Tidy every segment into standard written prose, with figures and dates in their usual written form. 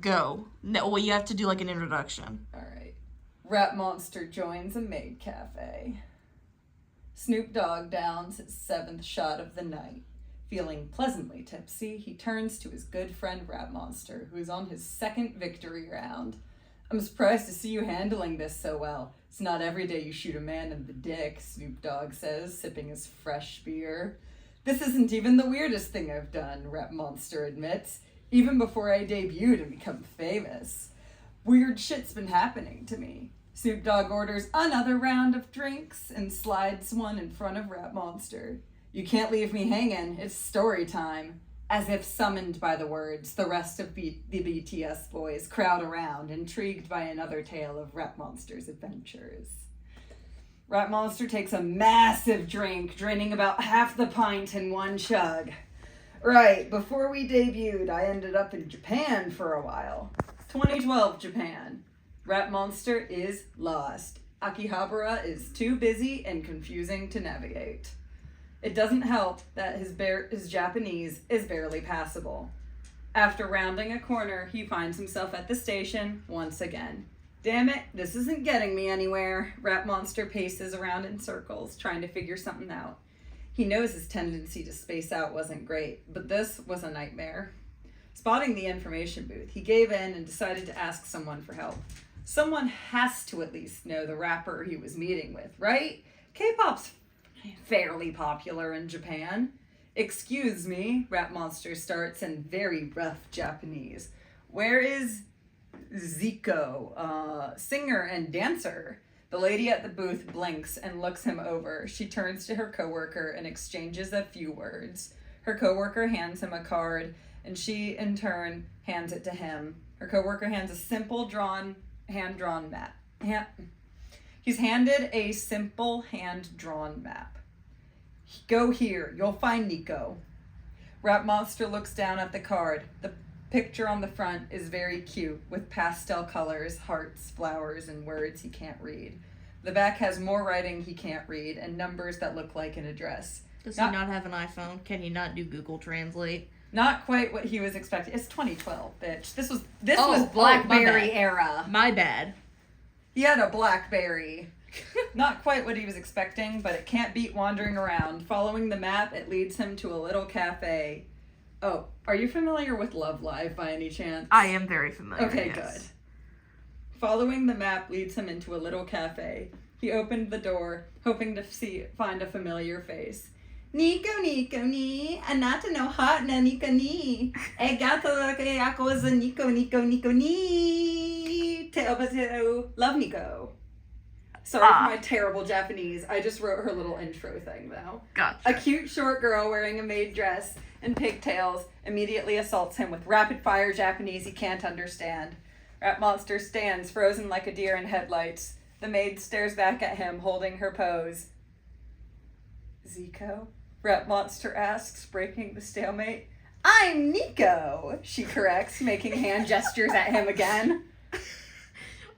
go. No, well, you have to do like an introduction. Alright. Rap Monster joins a maid cafe. Snoop Dogg downs his 7th shot of the night. Feeling pleasantly tipsy, he turns to his good friend Rap Monster, who is on his 2nd victory round. I'm surprised to see you handling this so well. It's not every day you shoot a man in the dick, Snoop Dogg says, sipping his fresh beer. This isn't even the weirdest thing I've done, Rap Monster admits, even before I debuted and become famous. Weird shit's been happening to me. Snoop Dogg orders another round of drinks and slides one in front of Rap Monster. You can't leave me hanging, it's story time. As if summoned by the words, the rest of the BTS boys crowd around, intrigued by another tale of Rap Monster's adventures. Rap Monster takes a massive drink, draining about half the pint in one chug. Right, before we debuted, I ended up in Japan for a while. 2012 Japan. Rap Monster is lost. Akihabara is too busy and confusing to navigate. It doesn't help that his Japanese is barely passable. After rounding a corner, he finds himself at the station once again. Damn it, this isn't getting me anywhere. Rap Monster paces around in circles, trying to figure something out. He knows his tendency to space out wasn't great, but this was a nightmare. Spotting the information booth, he gave in and decided to ask someone for help. Someone has to at least know the rapper he was meeting with, right? K-pop's fairly popular in Japan. Excuse me, Rap Monster starts in very rough Japanese. Where is Zico, singer and dancer? The lady at the booth blinks and looks him over. She turns to her coworker and exchanges a few words. Her coworker hands him a card, and she, in turn, hands it to him. Her coworker hands a simple hand-drawn map. He's handed a simple hand-drawn map. Go here. You'll find Nico. Rap Monster looks down at the card. The picture on the front is very cute, with pastel colors, hearts, flowers, and words he can't read. The back has more writing he can't read and numbers that look like an address. Does he not have an iPhone? Can he not do Google Translate? Not quite what he was expecting. It's 2012, bitch. This was BlackBerry era. My bad. He had a BlackBerry. Not quite what he was expecting, but it can't beat wandering around. Following the map, it leads him to a little cafe. Oh, are you familiar with Love Live by any chance? I am very familiar. Okay, yes. good. Following the map leads him into a little cafe. He opened the door, hoping to find a familiar face. Nico, ni, anata no hot na Nico ni. E gato ke ako is a Nico ni. Te obateo, love Nico. Sorry for my terrible Japanese. I just wrote her little intro thing, though. Gotcha. A cute short girl wearing a maid dress and pigtails immediately assaults him with rapid-fire Japanese he can't understand. Rap Monster stands frozen like a deer in headlights. The maid stares back at him, holding her pose. Zico? Rap Monster asks, breaking the stalemate. I'm Nico, she corrects, making hand gestures at him again.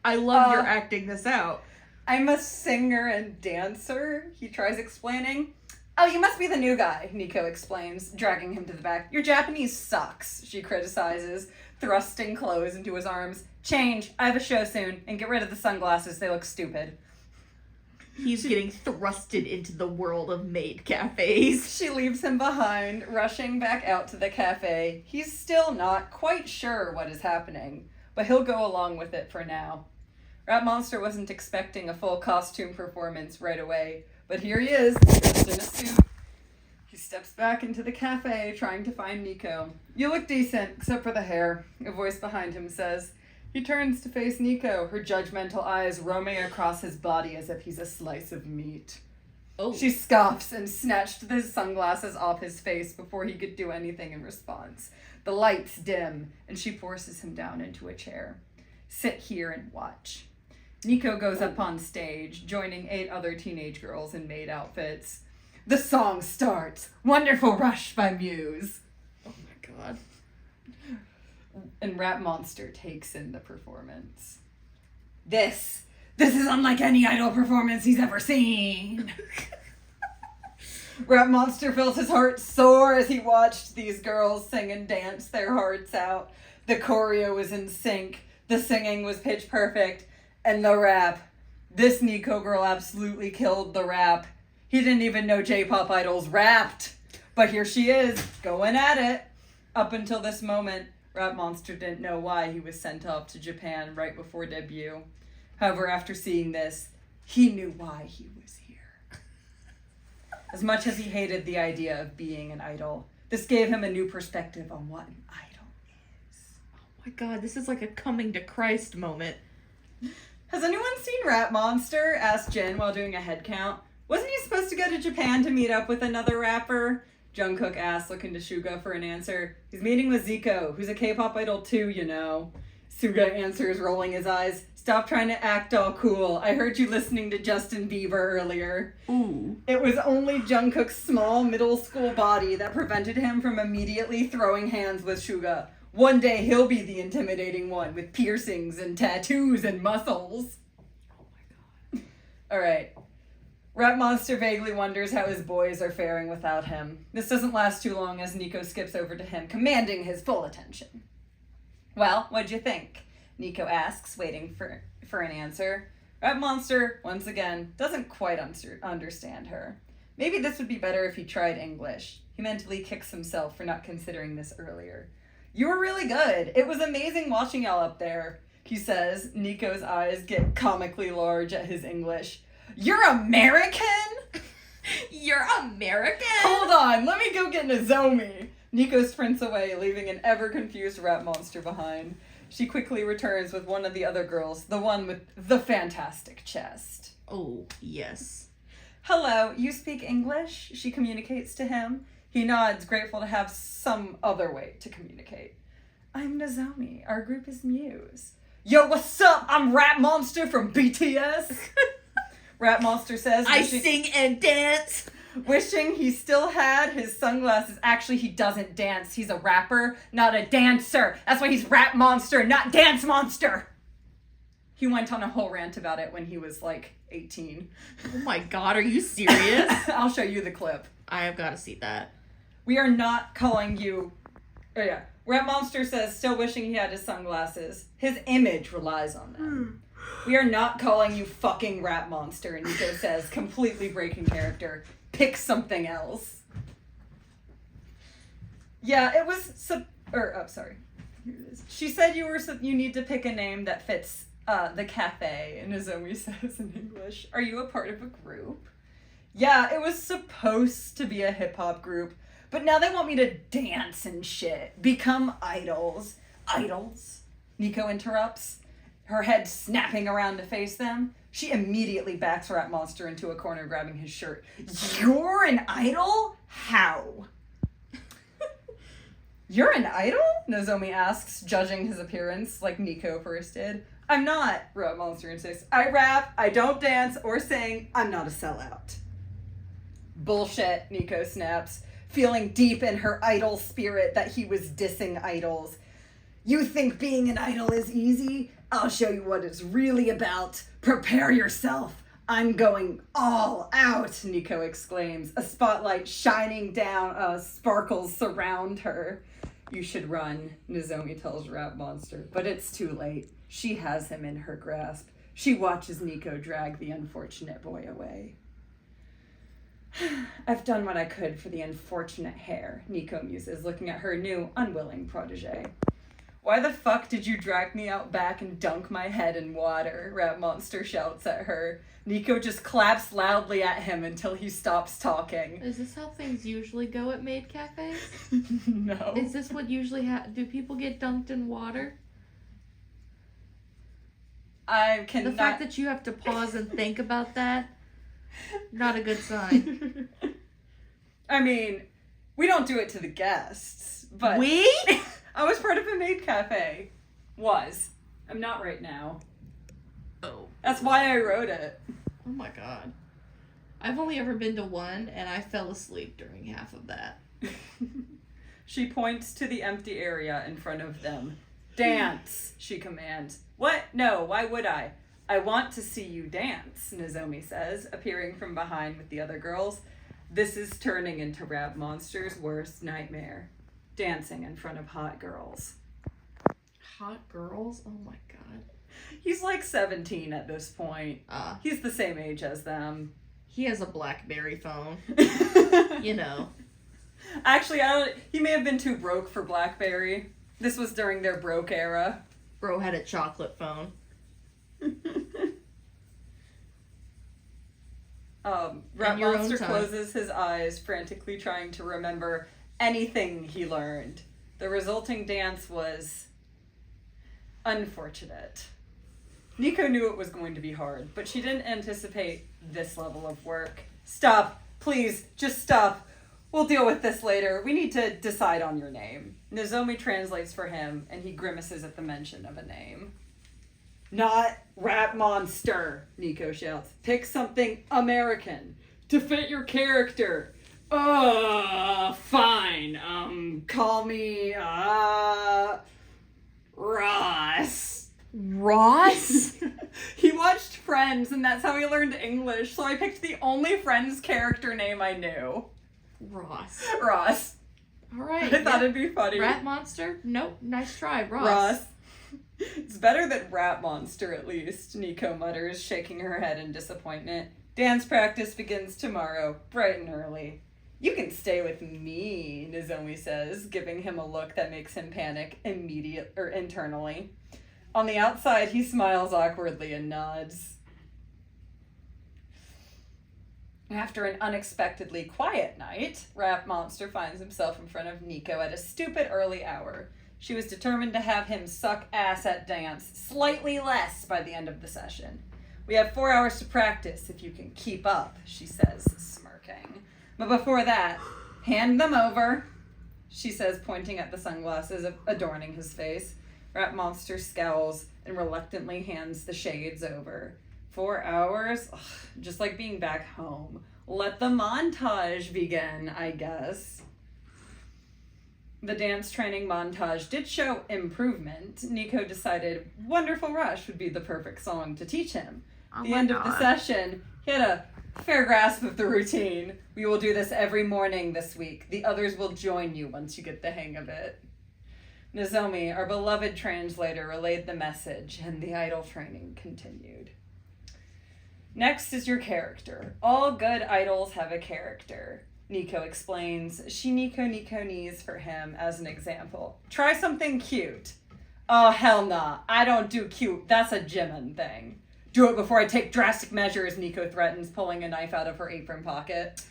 I love your acting this out. I'm a singer and dancer, he tries explaining. Oh, you must be the new guy, Nico explains, dragging him to the back. Your Japanese sucks, she criticizes, thrusting clothes into his arms. Change, I have a show soon, and get rid of the sunglasses, they look stupid. He's getting thrusted into the world of maid cafes. She leaves him behind, rushing back out to the cafe. He's still not quite sure what is happening, but he'll go along with it for now. Rap Monster wasn't expecting a full costume performance right away, but here he is, dressed in a suit. He steps back into the cafe, trying to find Nico. You look decent, except for the hair, a voice behind him says. He turns to face Nico, her judgmental eyes roaming across his body as if he's a slice of meat. Oh. She scoffs and snatched the sunglasses off his face before he could do anything in response. The lights dim, and she forces him down into a chair. Sit here and watch. Nico goes up on stage, joining 8 other teenage girls in maid outfits. The song starts. Wonderful Rush by Muse. Oh my god. And Rap Monster takes in the performance. This is unlike any idol performance he's ever seen. Rap Monster felt his heart soar as he watched these girls sing and dance their hearts out. The choreo was in sync. The singing was pitch perfect. And the rap. This Nico girl absolutely killed the rap. He didn't even know J-pop idols rapped. But here she is, going at it. Up until this moment, Rap Monster didn't know why he was sent off to Japan right before debut. However, after seeing this, he knew why he was here. As much as he hated the idea of being an idol, this gave him a new perspective on what an idol is. Oh my god, this is like a coming to Christ moment. Has anyone seen Rap Monster? Asked Jin while doing a head count. Wasn't he supposed to go to Japan to meet up with another rapper? Jungkook asked, looking to Suga for an answer. He's meeting with Zico, who's a K-pop idol too, you know. Suga answers, rolling his eyes. Stop trying to act all cool. I heard you listening to Justin Bieber earlier. Ooh. It was only Jungkook's small middle school body that prevented him from immediately throwing hands with Suga. One day he'll be the intimidating one with piercings and tattoos and muscles. Oh my god. Alright. Rap Monster vaguely wonders how his boys are faring without him. This doesn't last too long as Nico skips over to him, commanding his full attention. Well, what'd you think? Nico asks, waiting for an answer. Rap Monster, once again, doesn't quite understand her. Maybe this would be better if he tried English. He mentally kicks himself for not considering this earlier. You were really good. It was amazing watching y'all up there, he says. Nico's eyes get comically large at his English. You're American? You're American? Hold on, let me go get Nozomi. Nico sprints away, leaving an ever-confused Rap Monster behind. She quickly returns with one of the other girls, the one with the fantastic chest. Oh, yes. Hello, you speak English? She communicates to him. He nods, grateful to have some other way to communicate. I'm Nozomi. Our group is Muse. Yo, what's up? I'm Rap Monster from BTS. Rap Monster says, I sing and dance. Wishing he still had his sunglasses. Actually, he doesn't dance. He's a rapper, not a dancer. That's why he's Rap Monster, not Dance Monster. He went on a whole rant about it when he was like 18. Oh my god, are you serious? I'll show you the clip. I have got to see that. We are not calling you... Oh yeah. Rap Monster says, still wishing he had his sunglasses. His image relies on them. We are not calling you fucking Rap Monster, Nico says, completely breaking character. Pick something else. Yeah, it was... sorry. Here it is. She said you need to pick a name that fits the cafe, and Nozomi says in English, are you a part of a group? Yeah, it was supposed to be a hip-hop group, but now they want me to dance and shit. Become idols. Idols? Nico interrupts, her head snapping around to face them. She immediately backs Rap Monster into a corner, grabbing his shirt. You're an idol? How? You're an idol? Nozomi asks, judging his appearance like Nico first did. I'm not, Rap Monster insists. I rap, I don't dance or sing, I'm not a sellout. Bullshit, Nico snaps, feeling deep in her idol spirit that he was dissing idols. You think being an idol is easy? I'll show you what it's really about. Prepare yourself. I'm going all out, Nico exclaims. A spotlight shining down, sparkles surround her. You should run, Nozomi tells Rap Monster, but it's too late. She has him in her grasp. She watches Nico drag the unfortunate boy away. I've done what I could for the unfortunate hare, Nico muses, looking at her new, unwilling protege. Why the fuck did you drag me out back and dunk my head in water? Rap Monster shouts at her. Nico just claps loudly at him until he stops talking. Is this how things usually go at maid cafes? No. Is this what usually do people get dunked in water? I cannot... The fact that you have to pause and think about that, not a good sign. I mean, we don't do it to the guests, but... We? I was part of a maid cafe. Was. I'm not right now. Oh. That's why I wrote it. Oh my god. I've only ever been to one, and I fell asleep during half of that. She points to the empty area in front of them. Dance, she commands. What? No, why would I? I want to see you dance, Nozomi says, appearing from behind with the other girls. This is turning into Rap Monster's worst nightmare. Dancing in front of hot girls. hot girls? Oh my god. He's like 17 at this point. He's the same age as them. He has a BlackBerry phone. You know. Actually, he may have been too broke for BlackBerry. This was during their broke era. Bro had a chocolate phone. Rat Monster closes his eyes, frantically trying to remember anything he learned. The resulting dance was unfortunate. Nico knew it was going to be hard, but she didn't anticipate this level of work. Stop. Please, just stop. We'll deal with this later. We need to decide on your name. Nozomi translates for him, and he grimaces at the mention of a name. Not Rat Monster, Nico shouts. Pick something American to fit your character. Fine. Call me, Ross. Ross? He watched Friends, and that's how he learned English, so I picked the only Friends character name I knew. Ross. Ross. Alright. I thought it'd be funny. Rat Monster? Nope. Nice try. Ross. It's better than Rat Monster, at least, Nico mutters, shaking her head in disappointment. Dance practice begins tomorrow, bright and early. You can stay with me, Nozomi says, giving him a look that makes him panic internally. On the outside, he smiles awkwardly and nods. After an unexpectedly quiet night, Rat Monster finds himself in front of Nico at a stupid early hour. She was determined to have him suck ass at dance, slightly less by the end of the session. We have 4 hours to practice if you can keep up, she says, smirking. But before that, hand them over, she says, pointing at the sunglasses adorning his face. Rat Monster scowls and reluctantly hands the shades over. 4 hours? Ugh, just like being back home. Let the montage begin, I guess. The dance training montage did show improvement. Nico decided Wonderful Rush would be the perfect song to teach him. At the end of the session, he had a fair grasp of the routine. We will do this every morning this week. The others will join you once you get the hang of it. Nozomi, our beloved translator, relayed the message, and the idol training continued. Next is your character. All good idols have a character. Nico explains. She Nico-Nico-knees for him as an example. Try something cute. Oh, hell nah. I don't do cute. That's a Jimin thing. Do it before I take drastic measures, Nico threatens, pulling a knife out of her apron pocket.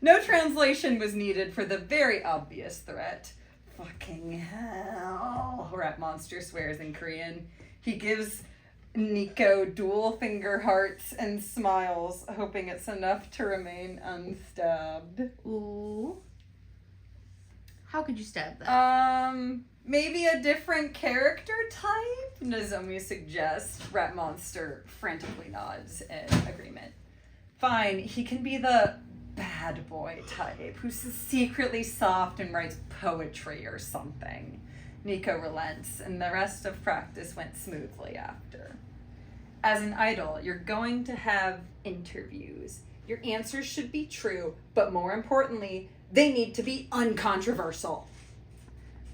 No translation was needed for the very obvious threat. Fucking hell, Rat Monster swears in Korean. He gives Nico dual finger hearts and smiles, hoping it's enough to remain unstabbed. Ooh. How could you stab that? Maybe a different character type? Nozomi suggests. Rat Monster frantically nods in agreement. Fine, he can be the bad boy type, who's secretly soft and writes poetry or something. Nico relents, and the rest of practice went smoothly after. As an idol, you're going to have interviews. Your answers should be true, but more importantly, they need to be uncontroversial.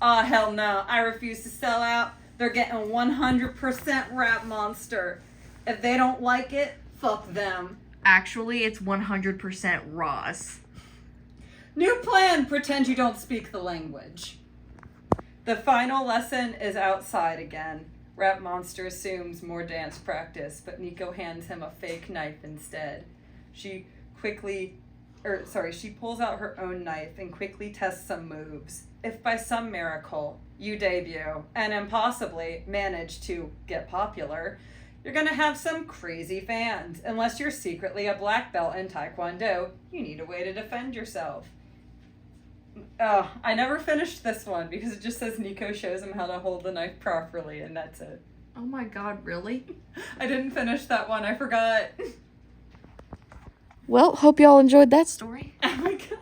Aw, hell no. I refuse to sell out. They're getting 100% Rat Monster. If they don't like it, fuck them. Actually, it's 100% Ross. New plan, pretend you don't speak the language. The final lesson is outside again. Rat Monster assumes more dance practice, but Nico hands him a fake knife instead. She pulls out her own knife and quickly tests some moves. If by some miracle you debut and impossibly manage to get popular, you're gonna have some crazy fans. Unless you're secretly a black belt in Taekwondo, you need a way to defend yourself. Oh, I never finished this one because it just says Nico shows him how to hold the knife properly, and that's it. Oh my god, really? I didn't finish that one, I forgot. Well, hope y'all enjoyed that story. Oh my god.